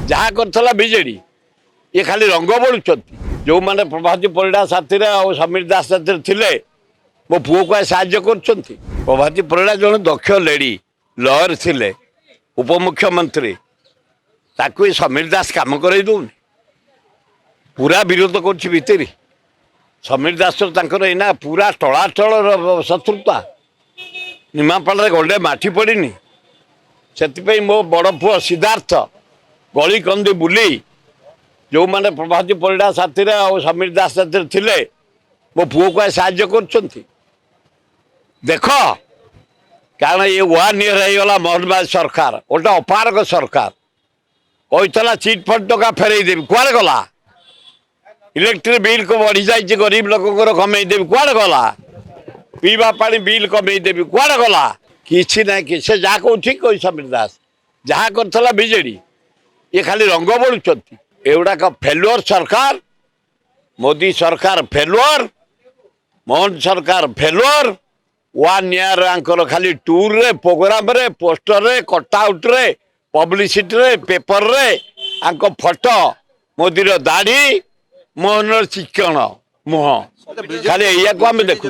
जहाँ करथला बीजेडी ये खाली रंग बोलुचंती जो माने प्रभाती परिड़ा साथी और समीर दास साथी थिले मो पुओ को साहाय्य करछंती। प्रभाती परिड़ा जन दक्ष लेडी लॉयर थिले उपमुख्यमंत्री ताकू समीर दास काम करई दउनी पूरा विरोध करछि भितरी। समीर दास एना पूरा टलाटल शत्रुता निमापाल गंडे माटी पड़नी से मो बड़ पुओ सिद्धार्थ गली कंदी बुली जो माने प्रभाती परिड़ा साथी और समीर दास साथी थिले मो पुओ को साहाय्य करछंती। देख कारण ये 1 ईयर होगा मोहनबाज सरकार गोटे अपारक सरकार कहला चिट फंड टका फेरई देवी कुआड़े गला इलेक्ट्रिक बिल को बढ़ी जाइए गरीब लोक कमे देवी कुआड़े गला पीवा पानी बिल कमे देवी कुआड़े गला किसी ना कि से जहाँ कह ठीक कही समीर दास जहाँ करथला बीजेडी ये खाली रंग बोलुचंती एगुड़ाक फेलुअर सरकार। मोदी सरकार फेलुअर मोहन सरकार फेलुअर 1 ईयर आंकर खाली टूर रे प्रोग्राम रे पोस्टर रे कटआउट रे पब्लिसिटी रे पेपर रे आंको फोटो मोदी रो दाढ़ी मोहन चिकन मुह खाली या को आम देखु।